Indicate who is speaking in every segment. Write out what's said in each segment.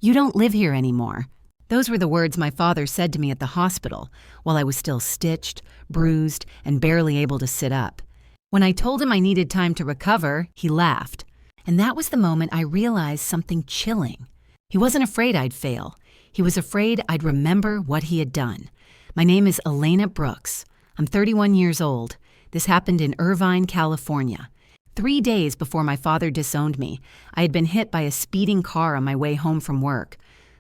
Speaker 1: "You don't live here anymore." Those were the words my father said to me at the hospital while I was still stitched, bruised, and barely able to sit up. When I told him I needed time to recover, he laughed. And that was the moment I realized something chilling. He wasn't afraid I'd fail. He was afraid I'd remember what he had done. My name is Elena Brooks. I'm 31 years old. This happened in Irvine, California. 3 days before my father disowned me, I had been hit by a speeding car on my way home from work.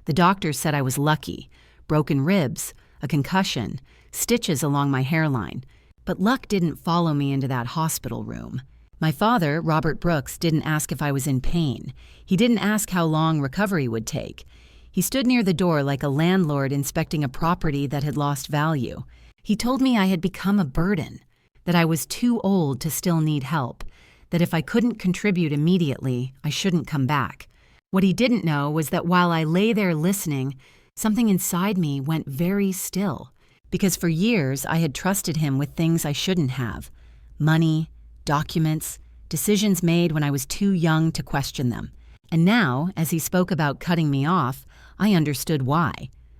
Speaker 1: The doctors said I was lucky. Broken ribs, a concussion, stitches along my hairline. But luck didn't follow me into that hospital room. My father, Robert Brooks, didn't ask if I was in pain. He didn't ask how long recovery would take. He stood near the door like a landlord inspecting a property that had lost value. He told me I had become a burden, that I was too old to still need help, that if I couldn't contribute immediately, I shouldn't come back. What he didn't know was that while I lay there listening, something inside me went very still, because for years I had trusted him with things I shouldn't have. Money, documents, decisions made when I was too young to question them. And now, as he spoke about cutting me off, I understood why.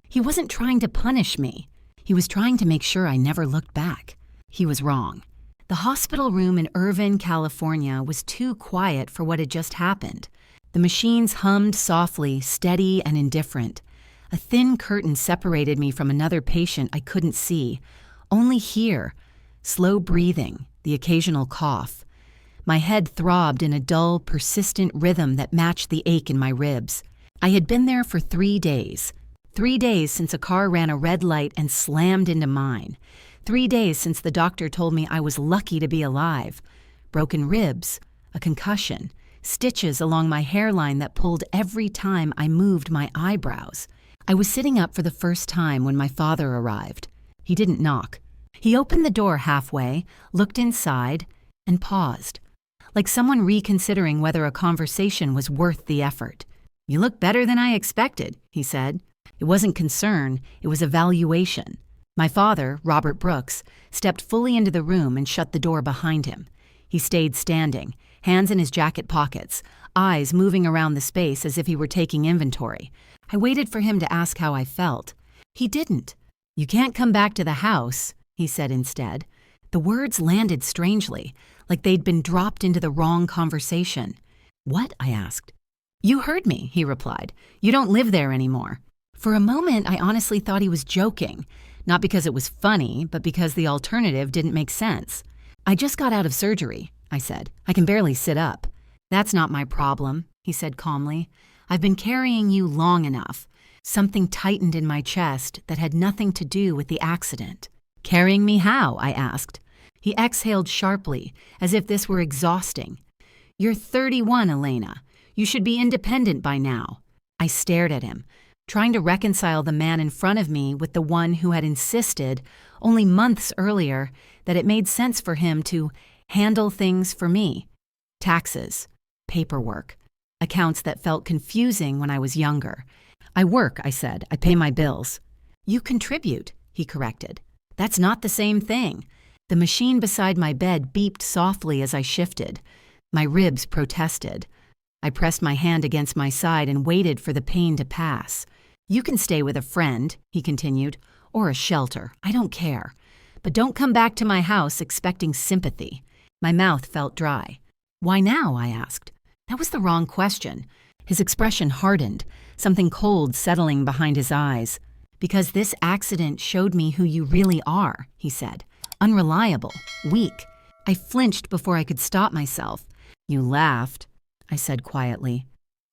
Speaker 1: He wasn't trying to punish me. He was trying to make sure I never looked back. He was wrong. The hospital room in Irvine, California was too quiet for what had just happened. The machines hummed softly, steady and indifferent. A thin curtain separated me from another patient I couldn't see, only hear. Slow breathing, the occasional cough. My head throbbed in a dull, persistent rhythm that matched the ache in my ribs. I had been there for 3 days. 3 days since a car ran a red light and slammed into mine. 3 days since the doctor told me I was lucky to be alive. Broken ribs, a concussion, stitches along my hairline that pulled every time I moved my eyebrows. I was sitting up for the first time when my father arrived. He didn't knock. He opened the door halfway, looked inside, and paused, like someone reconsidering whether a conversation was worth the effort. "You look better than I expected," he said. It wasn't concern, it was evaluation. My father, Robert Brooks, stepped fully into the room and shut the door behind him. He stayed standing, hands in his jacket pockets, eyes moving around the space as if he were taking inventory. I waited for him to ask how I felt. He didn't. "You can't come back to the house," he said instead. The words landed strangely, like they'd been dropped into the wrong conversation. "What?" I asked. "You heard me," he replied. "You don't live there anymore." For a moment, I honestly thought he was joking, not because it was funny, but because the alternative didn't make sense. "I just got out of surgery," I said. "I can barely sit up." "That's not my problem," he said calmly. "I've been carrying you long enough." Something tightened in my chest that had nothing to do with the accident. "Carrying me how?" I asked. He exhaled sharply, as if this were exhausting. "You're 31, Elena. You should be independent by now." I stared at him, trying to reconcile the man in front of me with the one who had insisted, only months earlier, that it made sense for him to handle things for me. Taxes, paperwork, accounts that felt confusing when I was younger. "I work," I said. "I pay my bills." "You contribute," he corrected. "That's not the same thing." The machine beside my bed beeped softly as I shifted. My ribs protested. I pressed my hand against my side and waited for the pain to pass. "You can stay with a friend," he continued, "or a shelter. I don't care. But don't come back to my house expecting sympathy." My mouth felt dry. "Why now?" I asked. That was the wrong question. His expression hardened, something cold settling behind his eyes. "Because this accident showed me who you really are," he said. "Unreliable, weak." I flinched before I could stop myself. "You laughed," I said quietly,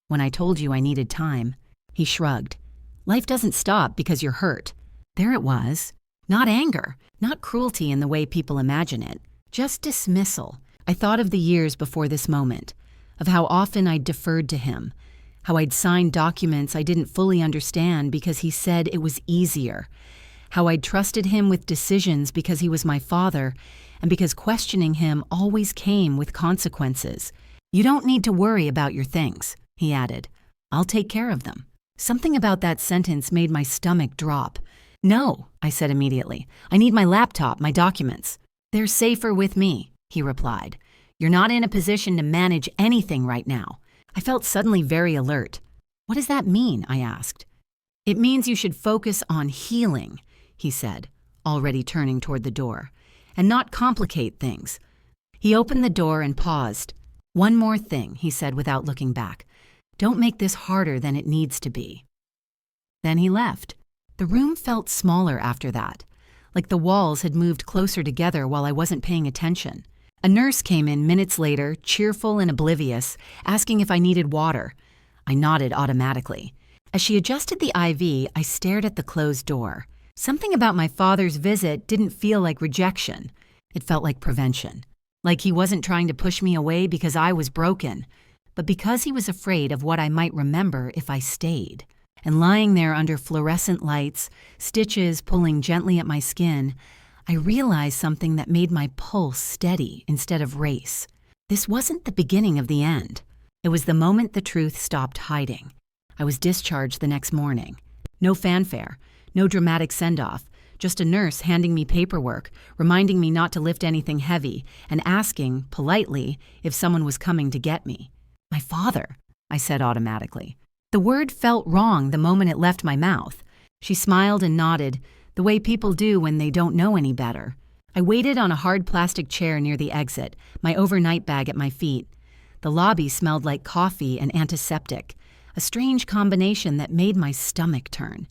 Speaker 1: "when I told you I needed time." He shrugged. "Life doesn't stop because you're hurt." There it was. Not anger, not cruelty in the way people imagine it, just dismissal. I thought of the years before this moment, of how often I'd deferred to him, how I'd signed documents I didn't fully understand because he said it was easier, how I'd trusted him with decisions because he was my father, and because questioning him always came with consequences. "You don't need to worry about your things," he added. "I'll take care of them." Something about that sentence made my stomach drop. "No," I said immediately. "I need my laptop, my documents." "They're safer with me," he replied. "You're not in a position to manage anything right now." I felt suddenly very alert. "What does that mean?" I asked. "It means you should focus on healing," he said, already turning toward the door, "and not complicate things." He opened the door and paused. "One more thing," he said without looking back. "Don't make this harder than it needs to be." Then he left. The room felt smaller after that, like the walls had moved closer together while I wasn't paying attention. A nurse came in minutes later, cheerful and oblivious, asking if I needed water. I nodded automatically. As she adjusted the IV, I stared at the closed door. Something about my father's visit didn't feel like rejection. It felt like prevention. Like he wasn't trying to push me away because I was broken, but because he was afraid of what I might remember if I stayed. And lying there under fluorescent lights, stitches pulling gently at my skin, I realized something that made my pulse steady instead of race. This wasn't the beginning of the end. It was the moment the truth stopped hiding. I was discharged the next morning. No fanfare, no dramatic send-off, just a nurse handing me paperwork, reminding me not to lift anything heavy, and asking, politely, if someone was coming to get me. "My father," I said automatically. The word felt wrong the moment it left my mouth. She smiled and nodded, the way people do when they don't know any better. I waited on a hard plastic chair near the exit, my overnight bag at my feet. The lobby smelled like coffee and antiseptic, a strange combination that made my stomach turn.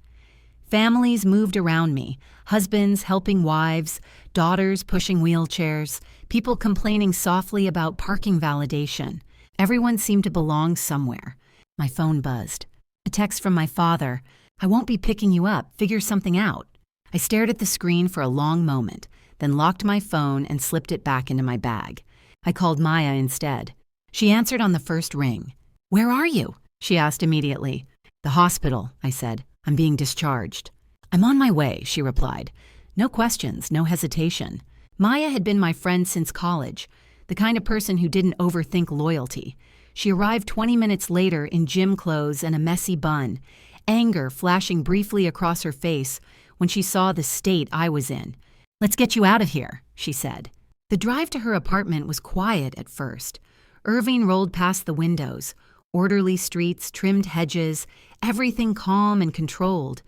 Speaker 1: Families moved around me, husbands helping wives, daughters pushing wheelchairs, people complaining softly about parking validation. Everyone seemed to belong somewhere. My phone buzzed. A text from my father. "I won't be picking you up. Figure something out." I stared at the screen for a long moment, then locked my phone and slipped it back into my bag. I called Maya instead. She answered on the first ring. "Where are you?" she asked immediately. "The hospital," I said. "I'm being discharged." "I'm on my way," she replied. No questions, no hesitation. Maya had been my friend since college, the kind of person who didn't overthink loyalty. She arrived 20 minutes later in gym clothes and a messy bun, anger flashing briefly across her face when she saw the state I was in. "Let's get you out of here," she said. The drive to her apartment was quiet at first. Irving rolled past the windows, orderly streets, trimmed hedges, everything calm and controlled.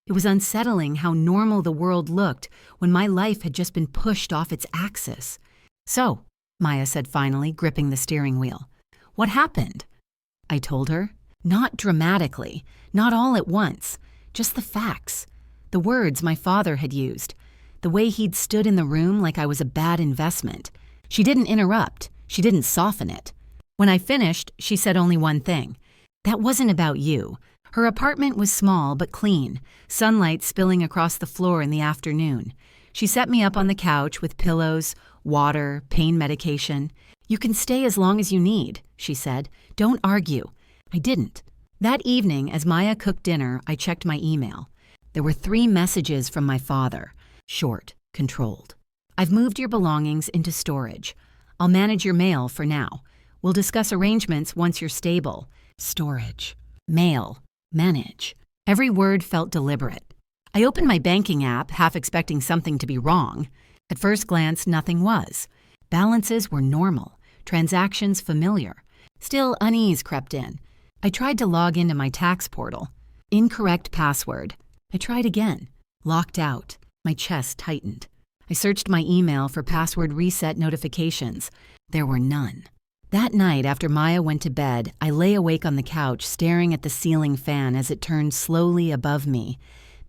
Speaker 1: It was unsettling how normal the world looked when my life had just been pushed off its axis. "So," Maya said finally, gripping the steering wheel, "what happened?" I told her. Not dramatically, not all at once, just the facts. The words my father had used. The way he'd stood in the room like I was a bad investment. She didn't interrupt. She didn't soften it. When I finished, she said only one thing. "That wasn't about you." Her apartment was small but clean, sunlight spilling across the floor in the afternoon. She set me up on the couch with pillows, water, pain medication. "You can stay as long as you need," she said. "Don't argue." I didn't. That evening, as Maya cooked dinner, I checked my email. There were 3 messages from my father. Short, controlled. "I've moved your belongings into storage. I'll manage your mail for now. We'll discuss arrangements once you're stable." Storage. Mail. Manage. Every word felt deliberate. I opened my banking app, half expecting something to be wrong. At first glance, nothing was. Balances were normal, transactions familiar. Still, unease crept in. I tried to log into my tax portal. Incorrect password. I tried again. Locked out. My chest tightened. I searched my email for password reset notifications. There were none. That night, after Maya went to bed, I lay awake on the couch, staring at the ceiling fan as it turned slowly above me.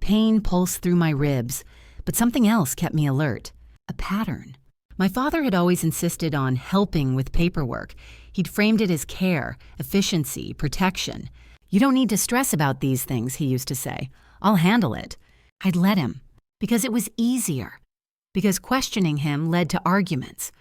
Speaker 1: Pain pulsed through my ribs, but something else kept me alert. A pattern. My father had always insisted on helping with paperwork. He'd framed it as care, efficiency, protection. "You don't need to stress about these things," he used to say. "I'll handle it." I'd let him, because it was easier. Because questioning him led to arguments.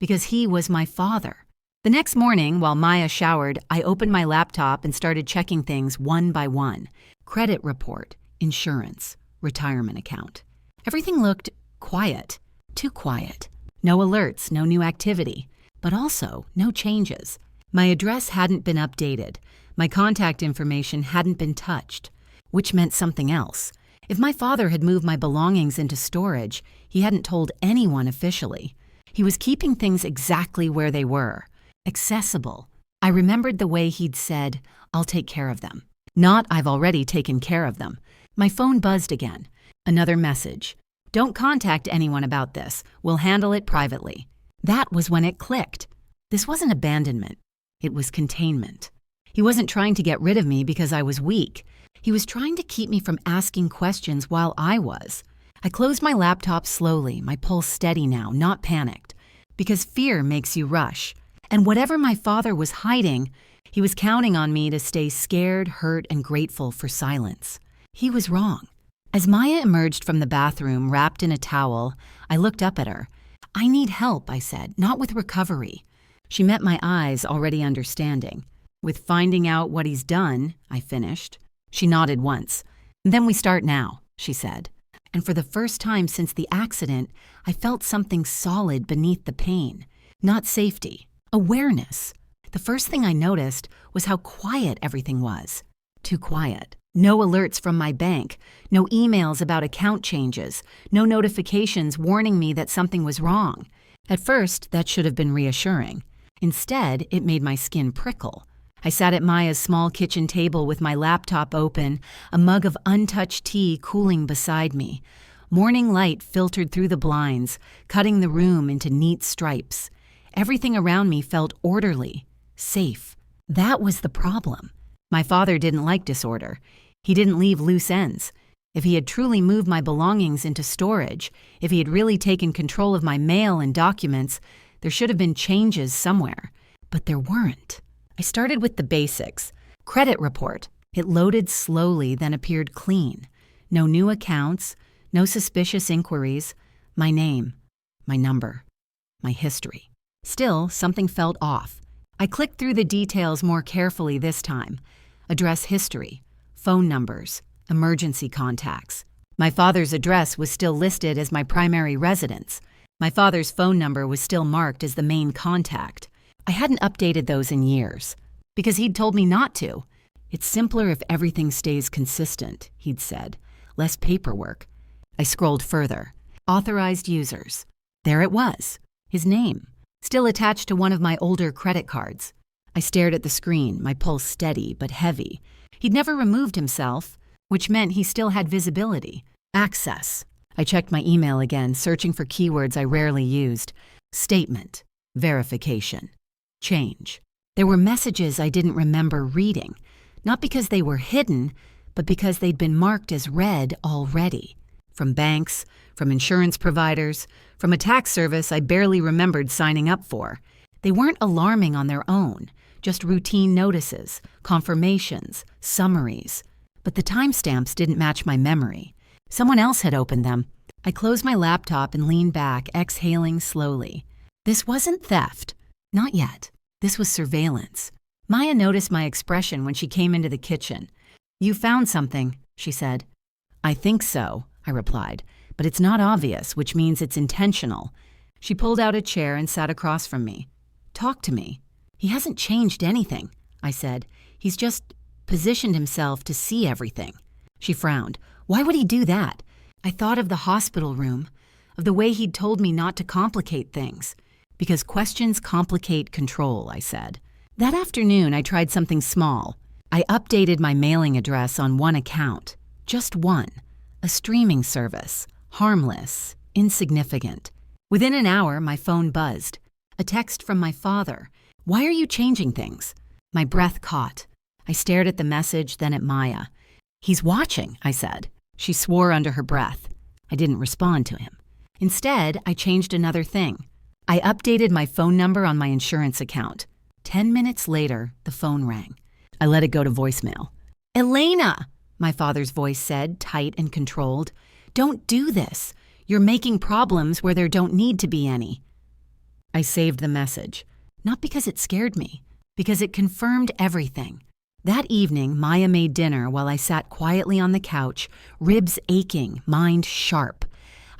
Speaker 1: Because he was my father. The next morning, while Maya showered, I opened my laptop and started checking things one by one. Credit report, insurance, retirement account. Everything looked quiet, too quiet. No alerts, no new activity, but also no changes. My address hadn't been updated. My contact information hadn't been touched, which meant something else. If my father had moved my belongings into storage, he hadn't told anyone officially. He was keeping things exactly where they were. Accessible. I remembered the way he'd said, "I'll take care of them." Not I've already taken care of them. My phone buzzed again. Another message. Don't contact anyone about this. We'll handle it privately. That was when it clicked. This wasn't abandonment. It was containment. He wasn't trying to get rid of me because I was weak. He was trying to keep me from asking questions while I was. I closed my laptop slowly, my pulse steady now, not panicked. Because fear makes you rush. And whatever my father was hiding, he was counting on me to stay scared, hurt, and grateful for silence. He was wrong. As Maya emerged from the bathroom, wrapped in a towel, I looked up at her. I need help, I said, not with recovery. She met my eyes, already understanding. With finding out what he's done, I finished. She nodded once. Then we start now, she said. And for the first time since the accident, I felt something solid beneath the pain. Not safety, awareness. The first thing I noticed was how quiet everything was. Too quiet. No alerts from my bank, no emails about account changes, no notifications warning me that something was wrong. At first, that should have been reassuring. Instead, it made my skin prickle. I sat at Maya's small kitchen table with my laptop open, a mug of untouched tea cooling beside me. Morning light filtered through the blinds, cutting the room into neat stripes. Everything around me felt orderly, safe. That was the problem. My father didn't like disorder. He didn't leave loose ends. If he had truly moved my belongings into storage, if he had really taken control of my mail and documents, there should have been changes somewhere. But there weren't. I started with the basics. Credit report. It loaded slowly, then appeared clean. No new accounts, no suspicious inquiries. My name, my number, my history. Still, something felt off. I clicked through the details more carefully this time. Address history, phone numbers, emergency contacts. My father's address was still listed as my primary residence. My father's phone number was still marked as the main contact. I hadn't updated those in years, because he'd told me not to. It's simpler if everything stays consistent, he'd said. Less paperwork. I scrolled further. Authorized users. There it was. His name, still attached to one of my older credit cards. I stared at the screen, my pulse steady but heavy. He'd never removed himself, which meant he still had visibility. Access. I checked my email again, searching for keywords I rarely used. Statement. Verification. Change. There were messages I didn't remember reading, not because they were hidden, but because they'd been marked as read already. From banks, from insurance providers, from a tax service I barely remembered signing up for. They weren't alarming on their own, just routine notices, confirmations, summaries. But the timestamps didn't match my memory. Someone else had opened them. I closed my laptop and leaned back, exhaling slowly. This wasn't theft. Not yet. This was surveillance. Maya noticed my expression when she came into the kitchen. You found something, she said. I think so, I replied, but it's not obvious, which means it's intentional. She pulled out a chair and sat across from me. Talk to me. He hasn't changed anything, I said. He's just positioned himself to see everything. She frowned. Why would he do that? I thought of the hospital room, of the way he'd told me not to complicate things. Because questions complicate control, I said. That afternoon, I tried something small. I updated my mailing address on one account. Just one. A streaming service. Harmless. Insignificant. Within an hour, my phone buzzed. A text from my father. Why are you changing things? My breath caught. I stared at the message, then at Maya. He's watching, I said. She swore under her breath. I didn't respond to him. Instead, I changed another thing. I updated my phone number on my insurance account. 10 minutes later, the phone rang. I let it go to voicemail. Elena, my father's voice said, tight and controlled. Don't do this. You're making problems where there don't need to be any. I saved the message. Not because it scared me, because it confirmed everything. That evening, Maya made dinner while I sat quietly on the couch, ribs aching, mind sharp.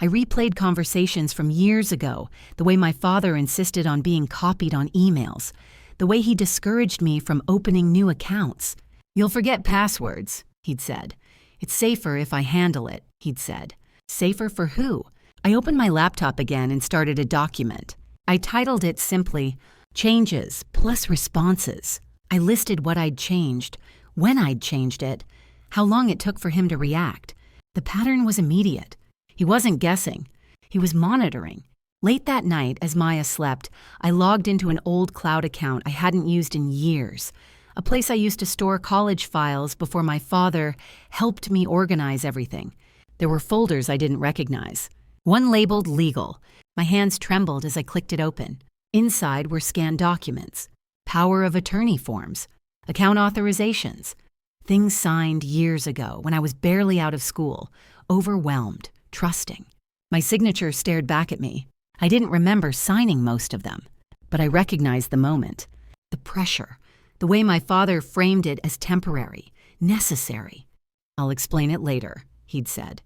Speaker 1: I replayed conversations from years ago, the way my father insisted on being copied on emails, the way he discouraged me from opening new accounts. You'll forget passwords, he'd said. It's safer if I handle it, he'd said. Safer for who? I opened my laptop again and started a document. I titled it simply, Changes plus Responses. I listed what I'd changed, when I'd changed it, how long it took for him to react. The pattern was immediate. He wasn't guessing. He was monitoring. Late that night, as Maya slept, I logged into an old cloud account I hadn't used in years, a place I used to store college files before my father helped me organize everything. There were folders I didn't recognize. One labeled legal. My hands trembled as I clicked it open. Inside were scanned documents, power of attorney forms, account authorizations, things signed years ago when I was barely out of school, overwhelmed, trusting. My signature stared back at me. I didn't remember signing most of them, but I recognized the moment, the pressure, the way my father framed it as temporary, necessary. "I'll explain it later," he'd said.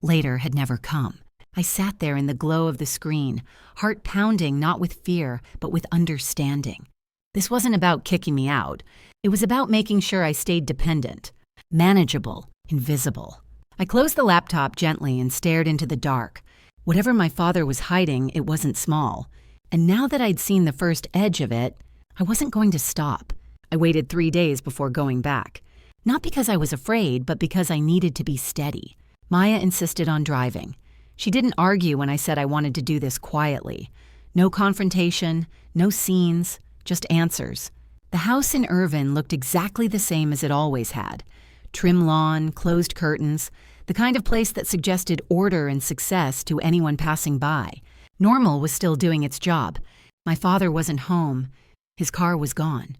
Speaker 1: Later had never come. I sat there in the glow of the screen, heart pounding not with fear, but with understanding. This wasn't about kicking me out. It was about making sure I stayed dependent, manageable, invisible. I closed the laptop gently and stared into the dark. Whatever my father was hiding, it wasn't small. And now that I'd seen the first edge of it, I wasn't going to stop. I waited 3 days before going back. Not because I was afraid, but because I needed to be steady. Maya insisted on driving. She didn't argue when I said I wanted to do this quietly. No confrontation, no scenes, just answers. The house in Irvine looked exactly the same as it always had. Trim lawn, closed curtains, the kind of place that suggested order and success to anyone passing by. Normal was still doing its job. My father wasn't home. His car was gone.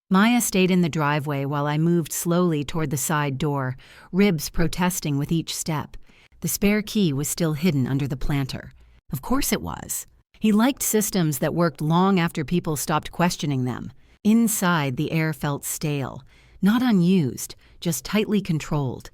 Speaker 1: Maya stayed in the driveway while I moved slowly toward the side door, ribs protesting with each step. The spare key was still hidden under the planter. Of course it was. He liked systems that worked long after people stopped questioning them. Inside, the air felt stale, not unused, just tightly controlled.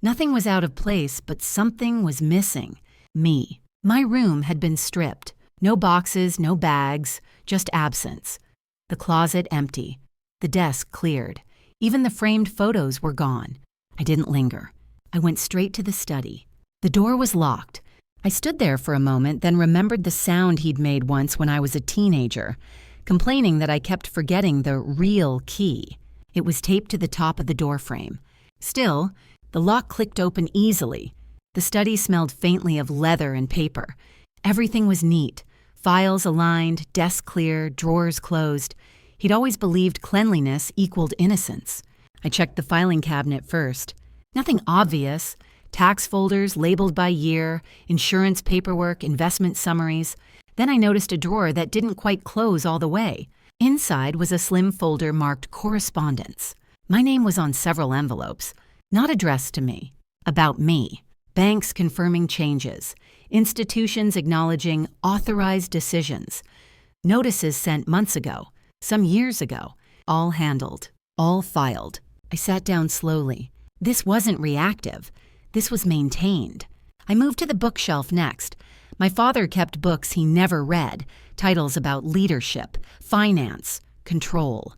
Speaker 1: Nothing was out of place, but something was missing. Me. My room had been stripped. No boxes, no bags, just absence. The closet empty. The desk cleared. Even the framed photos were gone. I didn't linger. I went straight to the study. The door was locked. I stood there for a moment, then remembered the sound he'd made once when I was a teenager, complaining that I kept forgetting the real key. It was taped to the top of the doorframe. Still, the lock clicked open easily. The study smelled faintly of leather and paper. Everything was neat. Files aligned, desk clear, drawers closed. He'd always believed cleanliness equaled innocence. I checked the filing cabinet first. Nothing obvious. Tax folders labeled by year, insurance paperwork, investment summaries. Then I noticed a drawer that didn't quite close all the way. Inside was a slim folder marked correspondence. My name was on several envelopes, not addressed to me. About me. Banks confirming changes. Institutions acknowledging authorized decisions. Notices sent months ago. Some years ago, all handled, all filed. I sat down slowly. This wasn't reactive. This was maintained. I moved to the bookshelf next. My father kept books he never read, titles about leadership, finance, control.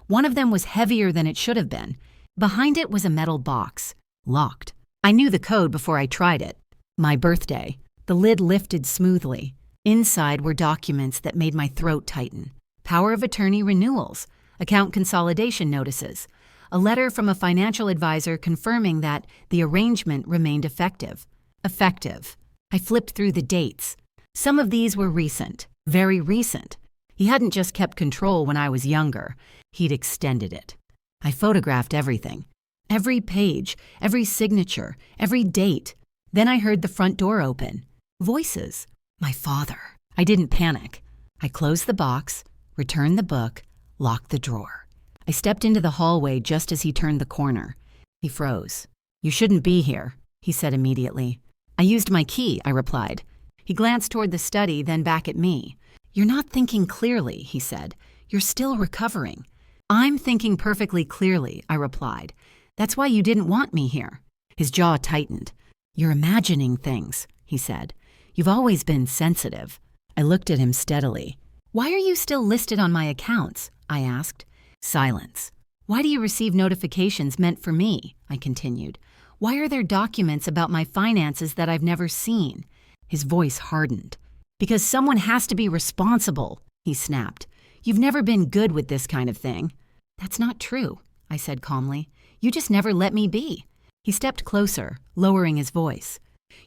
Speaker 1: One of them was heavier than it should have been. Behind it was a metal box, locked. I knew the code before I tried it. My birthday. The lid lifted smoothly. Inside were documents that made my throat tighten. Power of attorney renewals, account consolidation notices, a letter from a financial advisor confirming that the arrangement remained effective. Effective. I flipped through the dates. Some of these were recent, very recent. He hadn't just kept control when I was younger. He'd extended it. I photographed everything. Every page, every signature, every date. Then I heard the front door open. Voices. My father. I didn't panic. I closed the box, returned the book, locked the drawer. I stepped into the hallway just as he turned the corner. He froze. "You shouldn't be here," he said immediately. "I used my key," I replied. He glanced toward the study, then back at me. "You're not thinking clearly," he said. "You're still recovering." "I'm thinking perfectly clearly," I replied. "That's why you didn't want me here." His jaw tightened. "You're imagining things," he said. "You've always been sensitive." I looked at him steadily. "Why are you still listed on my accounts?" I asked. Silence. "Why do you receive notifications meant for me?" I continued. "Why are there documents about my finances that I've never seen?" His voice hardened. "Because someone has to be responsible," he snapped. "You've never been good with this kind of thing." "That's not true," I said calmly. "You just never let me be." He stepped closer, lowering his voice.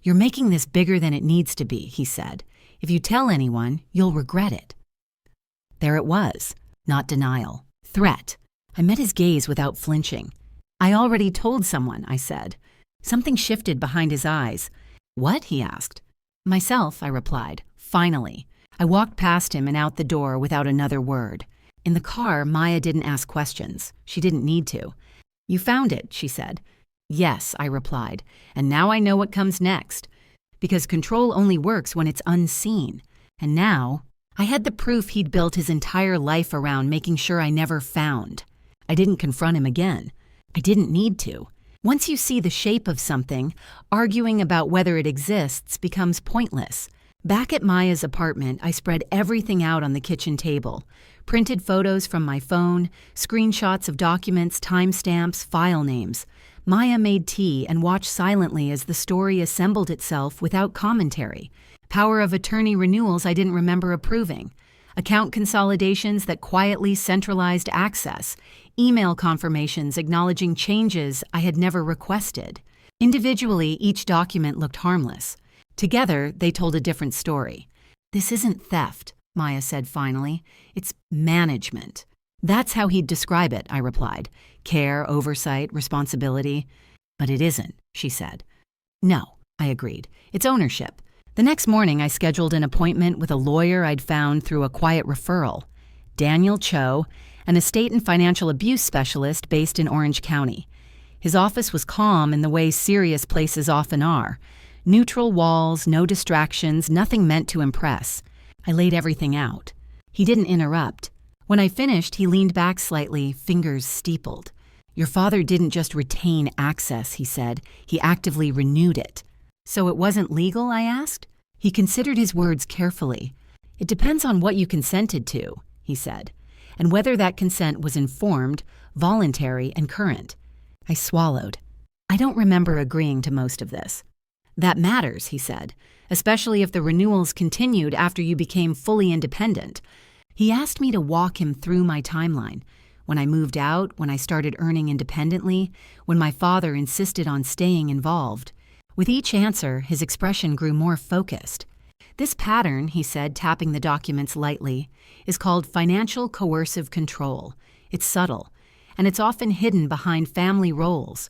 Speaker 1: "You're making this bigger than it needs to be," he said. "If you tell anyone, you'll regret it." There it was, not denial, threat. I met his gaze without flinching. "I already told someone," I said. Something shifted behind his eyes. "What?" he asked. "Myself," I replied. "Finally." I walked past him and out the door without another word. In the car, Maya didn't ask questions. She didn't need to. "You found it," she said. "Yes," I replied, "and now I know what comes next." Because control only works when it's unseen. And now, I had the proof he'd built his entire life around making sure I never found. I didn't confront him again. I didn't need to. Once you see the shape of something, arguing about whether it exists becomes pointless. Back at Maya's apartment, I spread everything out on the kitchen table. Printed photos from my phone, screenshots of documents, timestamps, file names. Maya made tea and watched silently as the story assembled itself without commentary. Power of attorney renewals I didn't remember approving. Account consolidations that quietly centralized access. Email confirmations acknowledging changes I had never requested. Individually, each document looked harmless. Together, they told a different story. "This isn't theft," Maya said finally. "It's management." "That's how he'd describe it," I replied. "Care, oversight, responsibility." "But it isn't," she said. "No," I agreed. "It's ownership." The next morning, I scheduled an appointment with a lawyer I'd found through a quiet referral, Daniel Cho, an estate and financial abuse specialist based in Orange County. His office was calm in the way serious places often are. Neutral walls, no distractions, nothing meant to impress. I laid everything out. He didn't interrupt. When I finished, he leaned back slightly, fingers steepled. "Your father didn't just retain access," he said. "He actively renewed it." "So it wasn't legal?" I asked. He considered his words carefully. "It depends on what you consented to," he said, "and whether that consent was informed, voluntary, and current." I swallowed. I don't remember agreeing to most of this. "That matters," he said, "especially if the renewals continued after you became fully independent." He asked me to walk him through my timeline. When I moved out, when I started earning independently, when my father insisted on staying involved. With each answer, his expression grew more focused. "This pattern," he said, tapping the documents lightly, "is called financial coercive control. It's subtle, and it's often hidden behind family roles."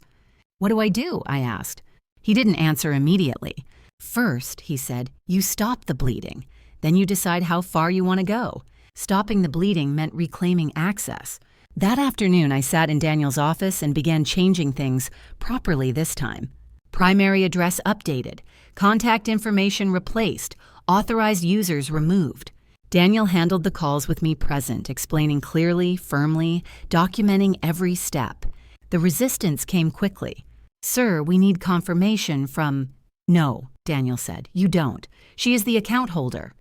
Speaker 1: "What do I do?" I asked. He didn't answer immediately. "First," he said, "you stop the bleeding. Then you decide how far you want to go." Stopping the bleeding meant reclaiming access. That afternoon, I sat in Daniel's office and began changing things properly this time. Primary address updated, contact information replaced, authorized users removed. Daniel handled the calls with me present, explaining clearly, firmly, documenting every step. The resistance came quickly. "Sir, we need confirmation from—" "No," Daniel said, "you don't. She is the account holder."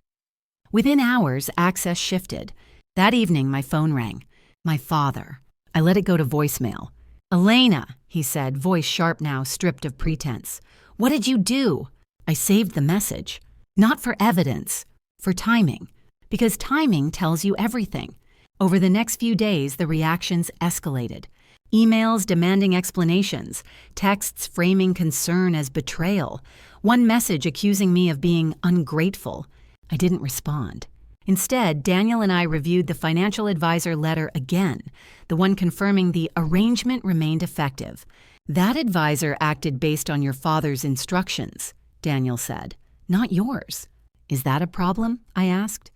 Speaker 1: Within hours, access shifted. That evening, my phone rang. My father. I let it go to voicemail. "Elena," he said, voice sharp now, stripped of pretense. "What did you do?" I saved the message. Not for evidence, for timing. Because timing tells you everything. Over the next few days, the reactions escalated. Emails demanding explanations, texts framing concern as betrayal, one message accusing me of being ungrateful. I didn't respond. Instead, Daniel and I reviewed the financial advisor letter again, the one confirming the arrangement remained effective. "That advisor acted based on your father's instructions," Daniel said, "not yours." "Is that a problem?" I asked.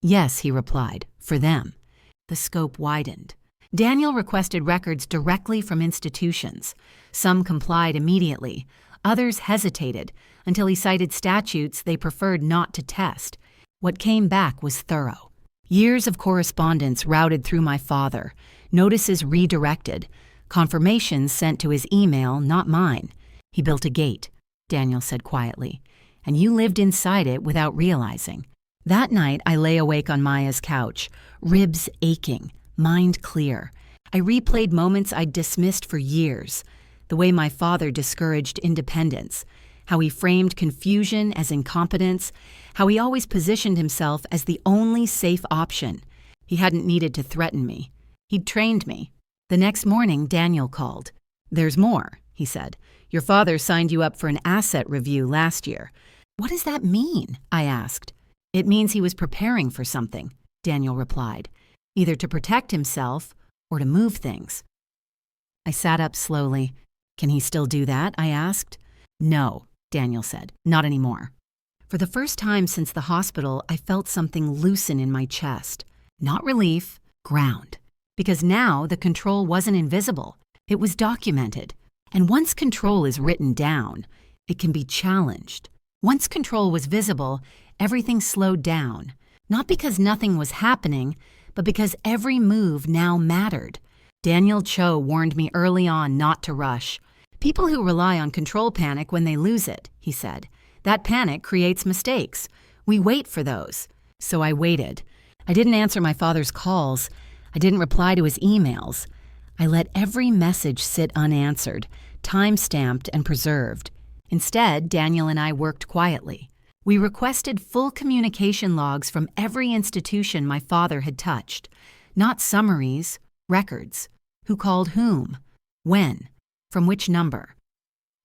Speaker 1: "Yes," he replied, "for them." The scope widened. Daniel requested records directly from institutions. Some complied immediately. Others hesitated until he cited statutes they preferred not to test. What came back was thorough. Years of correspondence routed through my father, notices redirected, confirmations sent to his email, not mine. "He built a gate," Daniel said quietly, "and you lived inside it without realizing." That night, I lay awake on Maya's couch, ribs aching, mind clear. I replayed moments I'd dismissed for years, the way my father discouraged independence, how he framed confusion as incompetence, how he always positioned himself as the only safe option. He hadn't needed to threaten me. He'd trained me. The next morning, Daniel called. "There's more," he said. "Your father signed you up for an asset review last year." "What does that mean?" I asked. "It means he was preparing for something," Daniel replied, "either to protect himself or to move things." I sat up slowly. "Can he still do that?" I asked. "No," Daniel said, "not anymore." For the first time since the hospital, I felt something loosen in my chest. Not relief, ground. Because now the control wasn't invisible. It was documented. And once control is written down, it can be challenged. Once control was visible, everything slowed down. Not because nothing was happening, but because every move now mattered. Daniel Cho warned me early on not to rush. "People who rely on control panic when they lose it," he said. "That panic creates mistakes. We wait for those." So I waited. I didn't answer my father's calls. I didn't reply to his emails. I let every message sit unanswered, time-stamped and preserved. Instead, Daniel and I worked quietly. We requested full communication logs from every institution my father had touched. Not summaries, records. Who called whom? When? From which number?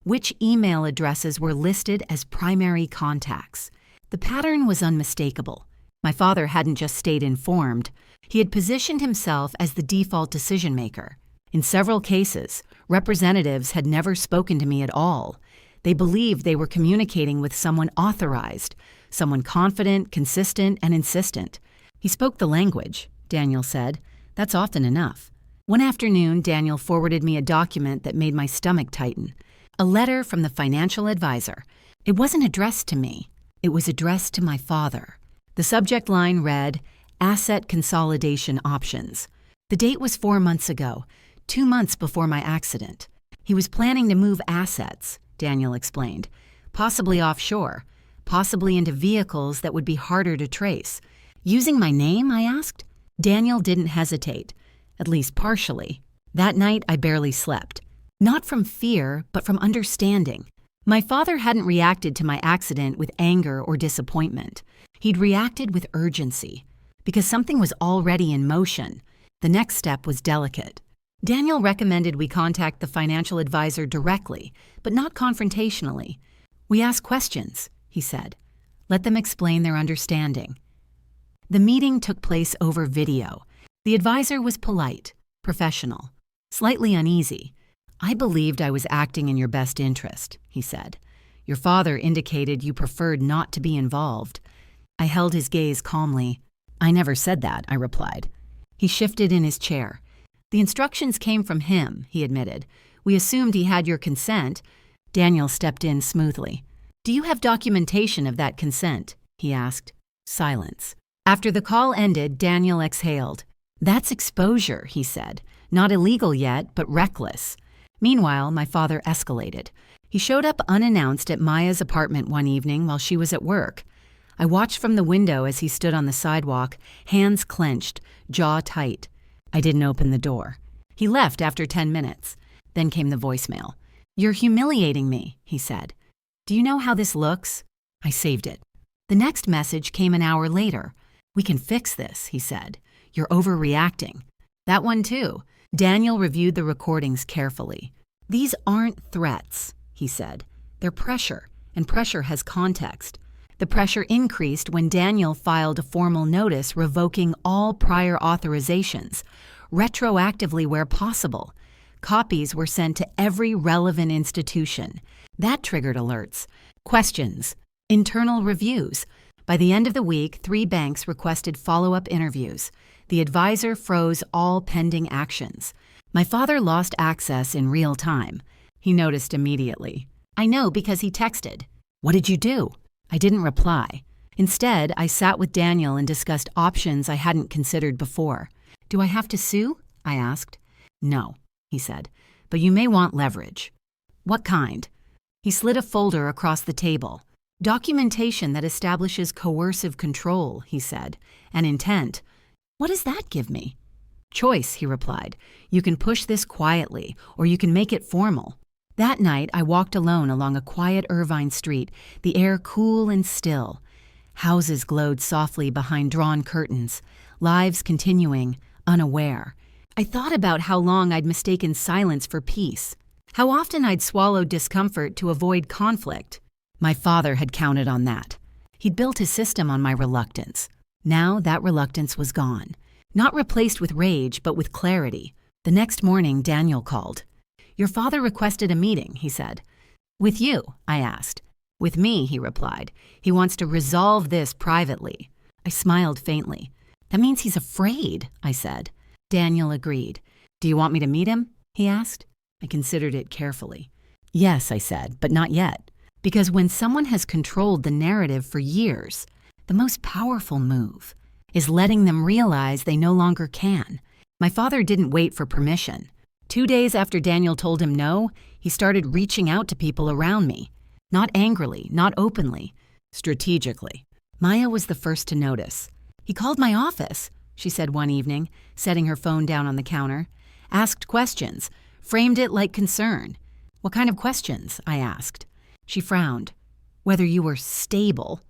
Speaker 1: Which email addresses were listed as primary contacts? The pattern was unmistakable. My father hadn't just stayed informed. He had positioned himself as the default decision-maker. In several cases, representatives had never spoken to me at all. They believed they were communicating with someone authorized, someone confident, consistent, and insistent. "He spoke the language," Daniel said. "That's often enough." One afternoon, Daniel forwarded me a document that made my stomach tighten. A letter from the financial advisor. It wasn't addressed to me. It was addressed to my father. The subject line read, "Asset Consolidation Options." The date was 4 months ago, 2 months before my accident. He was planning to move assets, Daniel explained, possibly offshore, possibly into vehicles that would be harder to trace. "Using my name?" I asked. Daniel didn't hesitate, at least partially. That night, I barely slept. Not from fear, but from understanding. My father hadn't reacted to my accident with anger or disappointment. He'd reacted with urgency, because something was already in motion. The next step was delicate. Daniel recommended we contact the financial advisor directly, but not confrontationally. "We ask questions," he said. "Let them explain their understanding." The meeting took place over video. The advisor was polite, professional, slightly uneasy. "I believed I was acting in your best interest," he said. "Your father indicated you preferred not to be involved." I held his gaze calmly. "I never said that," I replied. He shifted in his chair. "The instructions came from him," he admitted. "We assumed he had your consent." Daniel stepped in smoothly. "Do you have documentation of that consent?" he asked. Silence. After the call ended, Daniel exhaled. "That's exposure," he said. "Not illegal yet, but reckless." Meanwhile, my father escalated. He showed up unannounced at Maya's apartment one evening while she was at work. I watched from the window as he stood on the sidewalk, hands clenched, jaw tight. I didn't open the door. He left after 10 minutes. Then came the voicemail. "You're humiliating me," he said. "Do you know how this looks?" I saved it. The next message came an hour later. "We can fix this," he said. "You're overreacting." That one too. Daniel reviewed the recordings carefully. "These aren't threats," he said. "They're pressure, and pressure has context." The pressure increased when Daniel filed a formal notice revoking all prior authorizations, retroactively where possible. Copies were sent to every relevant institution. That triggered alerts, questions, internal reviews. By the end of the week, 3 banks requested follow-up interviews. The advisor froze all pending actions. My father lost access in real time. He noticed immediately. "I know because he texted." "What did you do?" I didn't reply. Instead, I sat with Daniel and discussed options I hadn't considered before. "Do I have to sue?" I asked. "No," he said, "but you may want leverage." "What kind?" He slid a folder across the table. "Documentation that establishes coercive control," he said, "and intent." "What does that give me?" "Choice," he replied. "You can push this quietly, or you can make it formal." That night, I walked alone along a quiet Irvine street, the air cool and still. Houses glowed softly behind drawn curtains, lives continuing, unaware. I thought about how long I'd mistaken silence for peace, how often I'd swallowed discomfort to avoid conflict. My father had counted on that. He'd built his system on my reluctance. Now that reluctance was gone. Not replaced with rage, but with clarity. The next morning, Daniel called. "Your father requested a meeting," he said. "With you?" I asked. "With me," he replied. "He wants to resolve this privately." I smiled faintly. "That means he's afraid," I said. Daniel agreed. "Do you want me to meet him?" he asked. I considered it carefully. "Yes," I said, "but not yet." Because when someone has controlled the narrative for years, the most powerful move is letting them realize they no longer can. My father didn't wait for permission. 2 days after Daniel told him no, he started reaching out to people around me. Not angrily, not openly, strategically. Maya was the first to notice. "He called my office," she said one evening, setting her phone down on the counter. "Asked questions, framed it like concern." "What kind of questions?" I asked. She frowned. "Whether you were stable,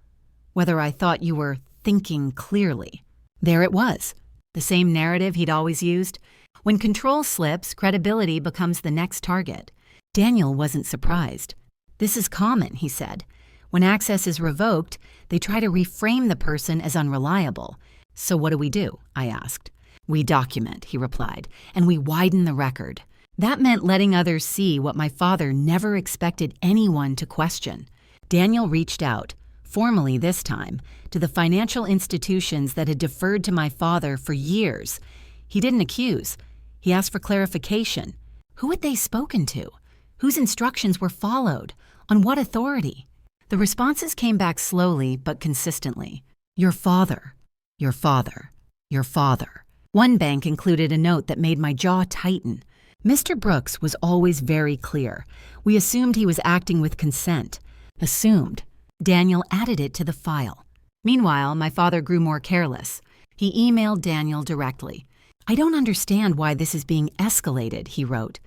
Speaker 1: whether I thought you were thinking clearly." There it was, the same narrative he'd always used. When control slips, credibility becomes the next target. Daniel wasn't surprised. "This is common," he said. "When access is revoked, they try to reframe the person as unreliable. So what do?" I asked. "We document," he replied, "and we widen the record." That meant letting others see what my father never expected anyone to question. Daniel reached out, formally this time, to the financial institutions that had deferred to my father for years. He didn't accuse. He asked for clarification. Who had they spoken to? Whose instructions were followed? On what authority? The responses came back slowly but consistently. "Your father, your father, your father." One bank included a note that made my jaw tighten. Mr. Brooks was always very clear. We assumed he was acting with consent. Assumed. Daniel added it to the file. Meanwhile, my father grew more careless. He emailed Daniel directly. "I don't understand why this is being escalated," he wrote.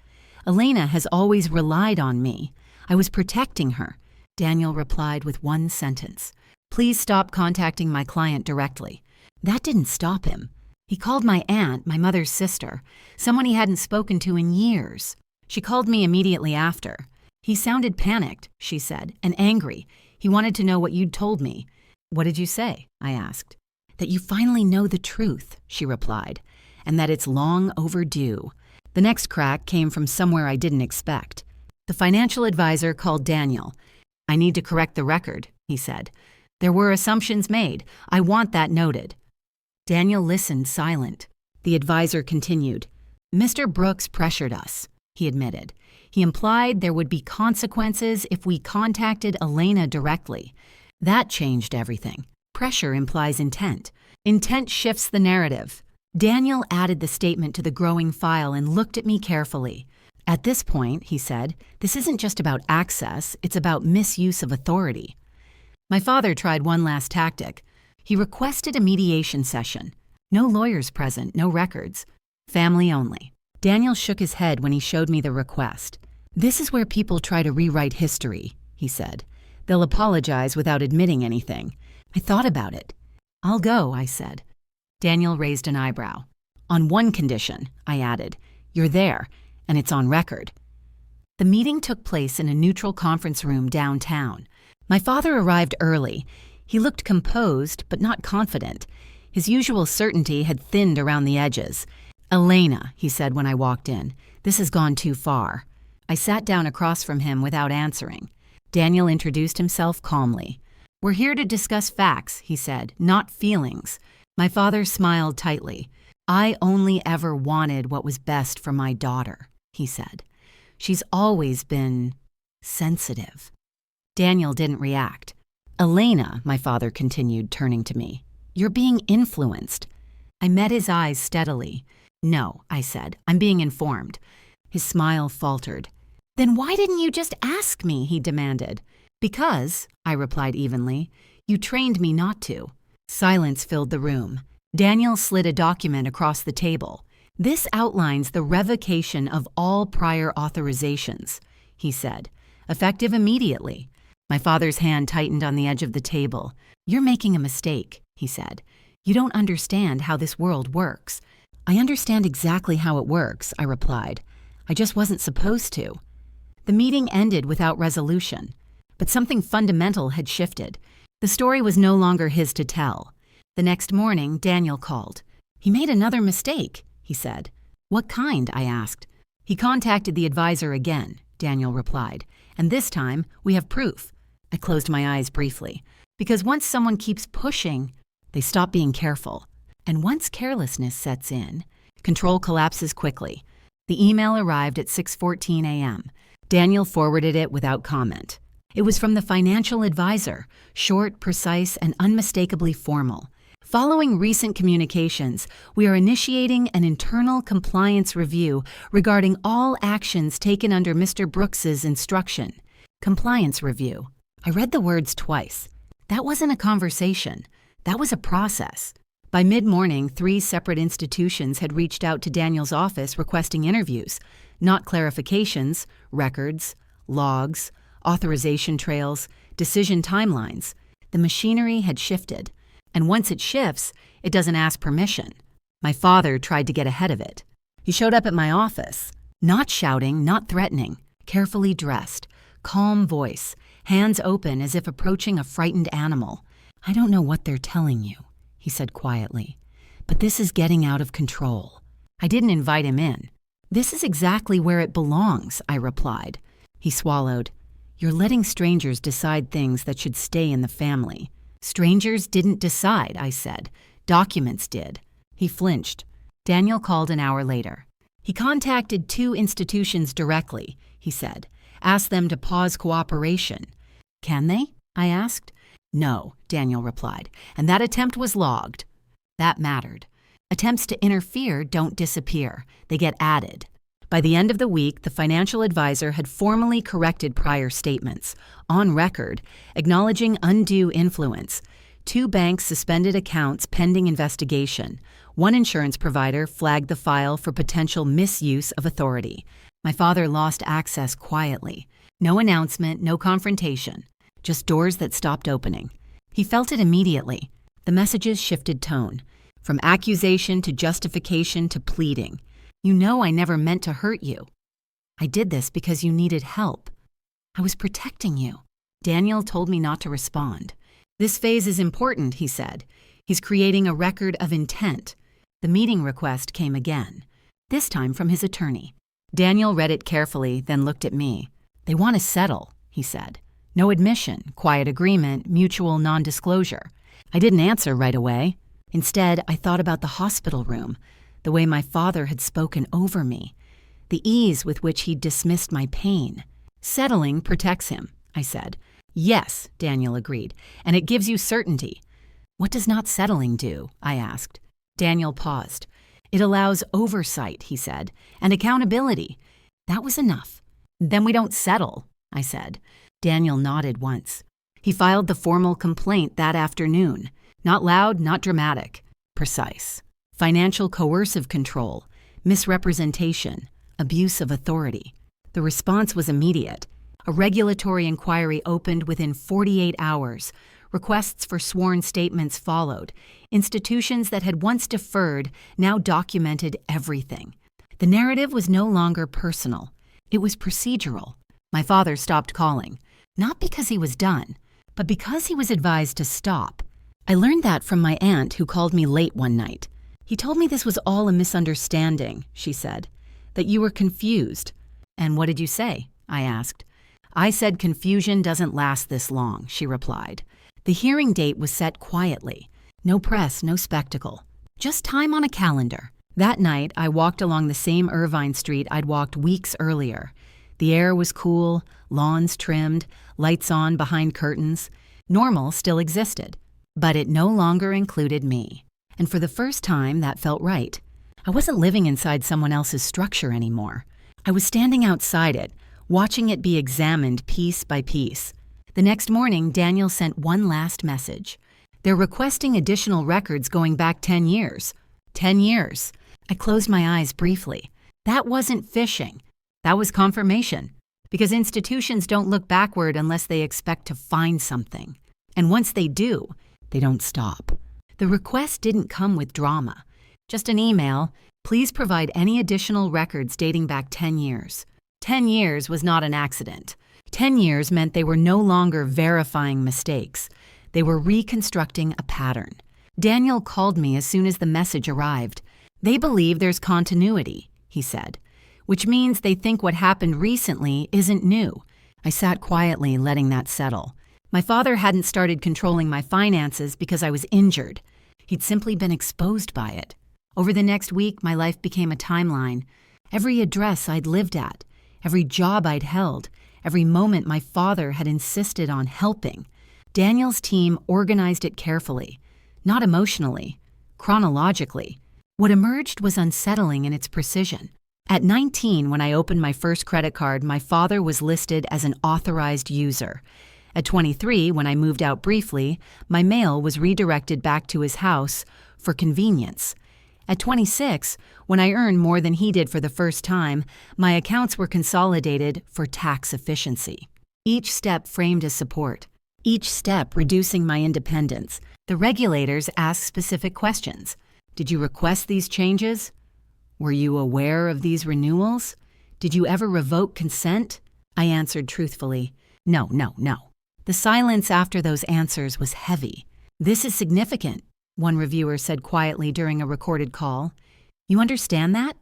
Speaker 1: "Elena has always relied on me. I was protecting her." Daniel replied with one sentence. "Please stop contacting my client directly." That didn't stop him. He called my aunt, my mother's sister, someone he hadn't spoken to in years. She called me immediately after. "He sounded panicked," she said, "and angry. He wanted to know what you'd told me." "What did you say?" I asked. "That you finally know the truth," she replied, "and that it's long overdue." The next crack came from somewhere I didn't expect. The financial advisor called Daniel. "I need to correct the record," he said. "There were assumptions made. I want that noted." Daniel listened silent. The advisor continued. "Mr. Brooks pressured us," he admitted. "He implied there would be consequences if we contacted Elena directly. That changed everything. Pressure implies intent. Intent shifts the narrative." Daniel added the statement to the growing file and looked at me carefully. "At this point," he said, "this isn't just about access, it's about misuse of authority." My father tried one last tactic. He requested a mediation session. No lawyers present, no records. Family only. Daniel shook his head when he showed me the request. "This is where people try to rewrite history," he said. "They'll apologize without admitting anything." I thought about it. "I'll go," I said. Daniel raised an eyebrow. "On one condition," I added. "You're there, and it's on record." The meeting took place in a neutral conference room downtown. My father arrived early. He looked composed, but not confident. His usual certainty had thinned around the edges. "Elena," he said when I walked in, "this has gone too far." I sat down across from him without answering. Daniel introduced himself calmly. "We're here to discuss facts," he said, "not feelings." My father smiled tightly. "I only ever wanted what was best for my daughter," he said. "She's always been sensitive." Daniel didn't react. "Elena," my father continued, turning to me, "you're being influenced." I met his eyes steadily. "No," I said, "I'm being informed." His smile faltered. "Then why didn't you just ask me?" he demanded. "Because," I replied evenly, "you trained me not to." Silence filled the room. Daniel slid a document across the table. "This outlines the revocation of all prior authorizations," he said, "effective immediately." My father's hand tightened on the edge of the table. "You're making a mistake," he said. "You don't understand how this world works." I understand exactly how it works, I replied. I just wasn't supposed to. The meeting ended without resolution, but something fundamental had shifted. The story was no longer his to tell. The next morning, Daniel called. He made another mistake, he said. What kind? I asked. He contacted the advisor again, Daniel replied, and this time we have proof. I closed my eyes briefly, because once someone keeps pushing, they stop being careful. And once carelessness sets in, control collapses quickly. The email arrived at 6:14 a.m. Daniel forwarded it without comment. It was from the financial advisor, short, precise, and unmistakably formal. Following recent communications, we are initiating an internal compliance review regarding all actions taken under Mr. Brooks's instruction. Compliance review. I read the words twice. That wasn't a conversation. That was a process. By mid-morning, 3 separate institutions had reached out to Daniel's office requesting interviews, not clarifications, records, logs, authorization trails, decision timelines. The machinery had shifted, and once it shifts, it doesn't ask permission. My father tried to get ahead of it. He showed up at my office, not shouting, not threatening, carefully dressed, calm voice, hands open as if approaching a frightened animal. I don't know what they're telling you, he said quietly, but this is getting out of control. I didn't invite him in. This is exactly where it belongs, I replied. He swallowed. You're letting strangers decide things that should stay in the family. Strangers didn't decide, I said. Documents did. He flinched. Daniel called an hour later. He contacted 2 institutions directly, he said. Asked them to pause cooperation. Can they? I asked. No, Daniel replied, and that attempt was logged. That mattered. Attempts to interfere don't disappear. They get added. By the end of the week, the financial advisor had formally corrected prior statements, on record, acknowledging undue influence. 2 banks suspended accounts pending investigation. 1 insurance provider flagged the file for potential misuse of authority. My father lost access quietly. No announcement, no confrontation. Just doors that stopped opening. He felt it immediately. The messages shifted tone, from accusation to justification to pleading. You know I never meant to hurt you. I did this because you needed help. I was protecting you. Daniel told me not to respond. This phase is important, he said. He's creating a record of intent. The meeting request came again, this time from his attorney. Daniel read it carefully, then looked at me. They want to settle, he said. No admission, quiet agreement, mutual non-disclosure. I didn't answer right away. Instead, I thought about the hospital room, the way my father had spoken over me, the ease with which he dismissed my pain. Settling protects him, I said. Yes, Daniel agreed, and it gives you certainty. What does not settling do? I asked. Daniel paused. It allows oversight, he said, and accountability. That was enough. Then we don't settle, I said. Daniel nodded once. He filed the formal complaint that afternoon. Not loud, not dramatic. Precise. Financial coercive control, misrepresentation, abuse of authority. The response was immediate. A regulatory inquiry opened within 48 hours. Requests for sworn statements followed. Institutions that had once deferred now documented everything. The narrative was no longer personal. It was procedural. My father stopped calling, not because he was done, but because he was advised to stop. I learned that from my aunt who called me late one night. He told me this was all a misunderstanding, she said, that you were confused. And what did you say? I asked. I said confusion doesn't last this long, she replied. The hearing date was set quietly. No press, no spectacle. Just time on a calendar. That night, I walked along the same Irvine Street I'd walked weeks earlier. The air was cool, lawns trimmed, lights on behind curtains. Normal still existed, but it no longer included me. And for the first time, that felt right. I wasn't living inside someone else's structure anymore. I was standing outside it, watching it be examined piece by piece. The next morning, Daniel sent one last message. They're requesting additional records going back 10 years. 10 years. I closed my eyes briefly. That wasn't fishing. That was confirmation. Because institutions don't look backward unless they expect to find something. And once they do, they don't stop. The request didn't come with drama. Just an email. Please provide any additional records dating back 10 years. 10 years was not an accident. 10 years meant they were no longer verifying mistakes. They were reconstructing a pattern. Daniel called me as soon as the message arrived. They believe there's continuity, he said, which means they think what happened recently isn't new. I sat quietly, letting that settle. My father hadn't started controlling my finances because I was injured. He'd simply been exposed by it. Over the next week, my life became a timeline. Every address I'd lived at, every job I'd held, every moment my father had insisted on helping. Daniel's team organized it carefully, not emotionally, chronologically. What emerged was unsettling in its precision. At 19, when I opened my first credit card, my father was listed as an authorized user. At 23, when I moved out briefly, my mail was redirected back to his house for convenience. At 26, when I earned more than he did for the first time, my accounts were consolidated for tax efficiency. Each step framed as support. Each step reducing my independence. The regulators asked specific questions. Did you request these changes? Were you aware of these renewals? Did you ever revoke consent? I answered truthfully, no. The silence after those answers was heavy. This is significant, one reviewer said quietly during a recorded call. You understand that?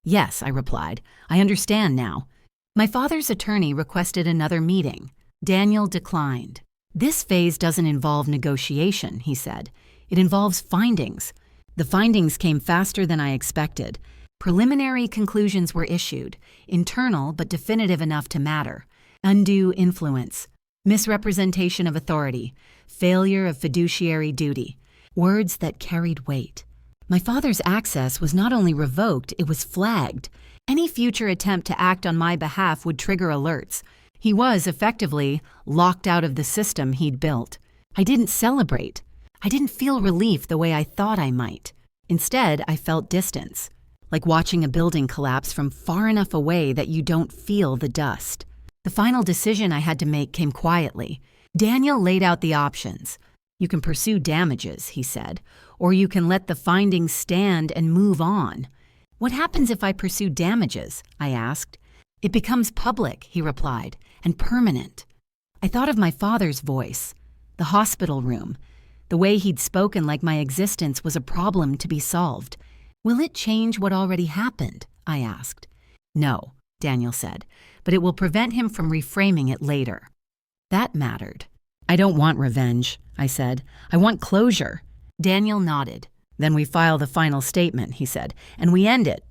Speaker 1: Yes, I replied. I understand now. My father's attorney requested another meeting. Daniel declined. This phase doesn't involve negotiation, he said. It involves findings. The findings came faster than I expected. Preliminary conclusions were issued, internal but definitive enough to matter. Undue influence, misrepresentation of authority, failure of fiduciary duty. Words that carried weight. My father's access was not only revoked, it was flagged. Any future attempt to act on my behalf would trigger alerts. He was, effectively, locked out of the system he'd built. I didn't celebrate. I didn't feel relief the way I thought I might. Instead, I felt distance, like watching a building collapse from far enough away that you don't feel the dust. The final decision I had to make came quietly. Daniel laid out the options. You can pursue damages, he said, or you can let the findings stand and move on. What happens if I pursue damages? I asked. It becomes public, he replied, and permanent. I thought of my father's voice, the hospital room, the way he'd spoken like my existence was a problem to be solved. Will it change what already happened? I asked. No, Daniel said, but it will prevent him from reframing it later. That mattered. I don't want revenge, I said. I want closure. Daniel nodded. Then we file the final statement, he said, and we end it.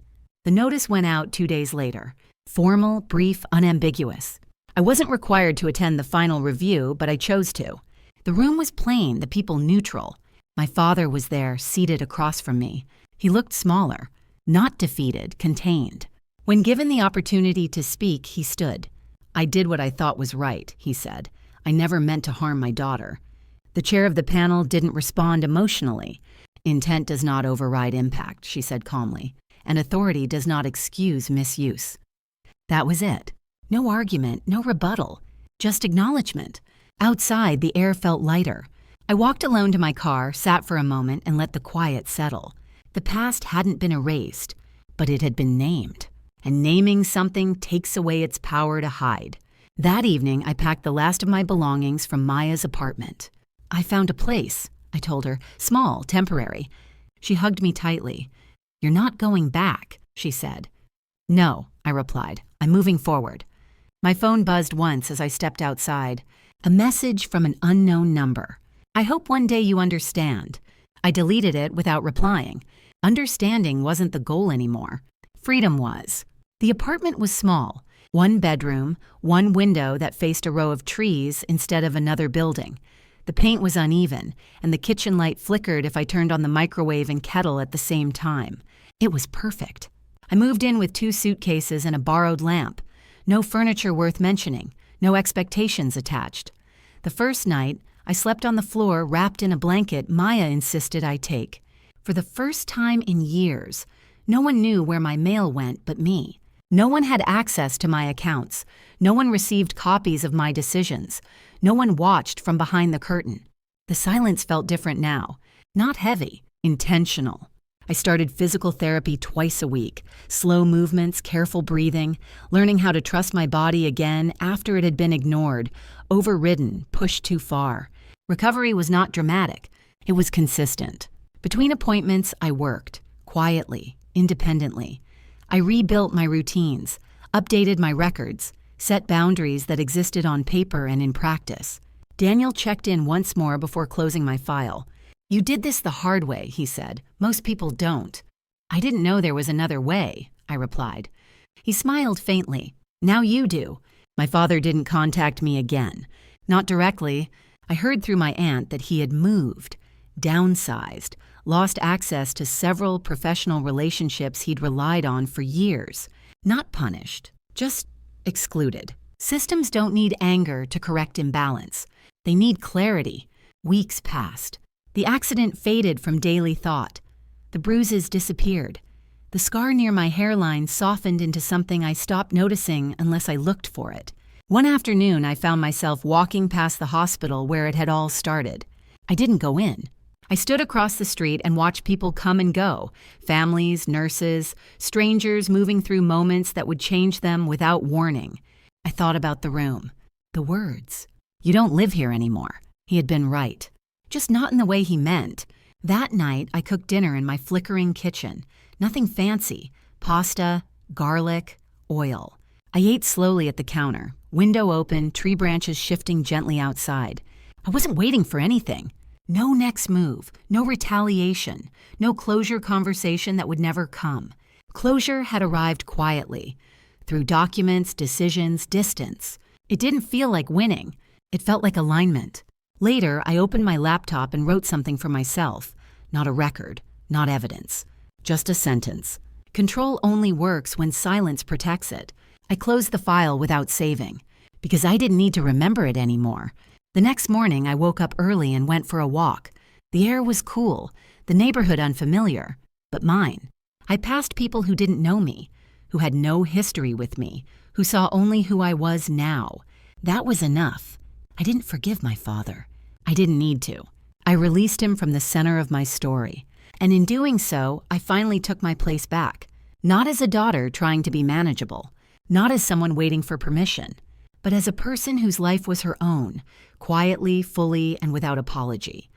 Speaker 1: The notice went out 2 days later. Formal, brief, unambiguous. I wasn't required to attend the final review, but I chose to. The room was plain, the people neutral. My father was there, seated across from me. He looked smaller, not defeated, contained. When given the opportunity to speak, he stood. I did what I thought was right, he said. I never meant to harm my daughter. The chair of the panel didn't respond emotionally. Intent does not override impact, she said calmly, and authority does not excuse misuse. That was it. No argument, no rebuttal, just acknowledgement. Outside, the air felt lighter. I walked alone to my car, sat for a moment, and let the quiet settle. The past hadn't been erased, but it had been named. And naming something takes away its power to hide. That evening, I packed the last of my belongings from Maya's apartment. I found a place, I told her, small, temporary. She hugged me tightly. You're not going back, she said. No, I replied. I'm moving forward. My phone buzzed once as I stepped outside. A message from an unknown number. I hope one day you understand. I deleted it without replying. Understanding wasn't the goal anymore. Freedom was. The apartment was small. 1 bedroom, 1 window that faced a row of trees instead of another building. The paint was uneven, and the kitchen light flickered if I turned on the microwave and kettle at the same time. It was perfect. I moved in with 2 suitcases and a borrowed lamp. No furniture worth mentioning, no expectations attached. The first night, I slept on the floor wrapped in a blanket Maya insisted I take. For the first time in years, no one knew where my mail went but me. No one had access to my accounts. No one received copies of my decisions. No one watched from behind the curtain. The silence felt different now. Not heavy, intentional. I started physical therapy twice a week, slow movements, careful breathing, learning how to trust my body again after it had been ignored, overridden, pushed too far. Recovery was not dramatic. It was consistent. Between appointments, I worked, quietly, independently. I rebuilt my routines, updated my records, set boundaries that existed on paper and in practice. Daniel checked in once more before closing my file. "You did this the hard way," he said. "Most people don't." "I didn't know there was another way," I replied. He smiled faintly. "Now you do." My father didn't contact me again. Not directly. I heard through my aunt that he had moved, downsized, lost access to several professional relationships he'd relied on for years. Not punished, just excluded. Systems don't need anger to correct imbalance. They need clarity. Weeks passed. The accident faded from daily thought. The bruises disappeared. The scar near my hairline softened into something I stopped noticing unless I looked for it. One afternoon, I found myself walking past the hospital where it had all started. I didn't go in. I stood across the street and watched people come and go, families, nurses, strangers moving through moments that would change them without warning. I thought about the room, the words. "You don't live here anymore." He had been right. Just not in the way he meant. That night, I cooked dinner in my flickering kitchen. Nothing fancy. Pasta, garlic, oil. I ate slowly at the counter, window open, tree branches shifting gently outside. I wasn't waiting for anything. No next move, no retaliation, no closure conversation that would never come. Closure had arrived quietly, through documents, decisions, distance. It didn't feel like winning. It felt like alignment. Later, I opened my laptop and wrote something for myself. Not a record, not evidence, just a sentence. Control only works when silence protects it. I closed the file without saving, because I didn't need to remember it anymore. The next morning, I woke up early and went for a walk. The air was cool, the neighborhood unfamiliar, but mine. I passed people who didn't know me, who had no history with me, who saw only who I was now. That was enough. I didn't forgive my father. I didn't need to. I released him from the center of my story. And in doing so, I finally took my place back. Not as a daughter trying to be manageable, not as someone waiting for permission, but as a person whose life was her own, quietly, fully, and without apology.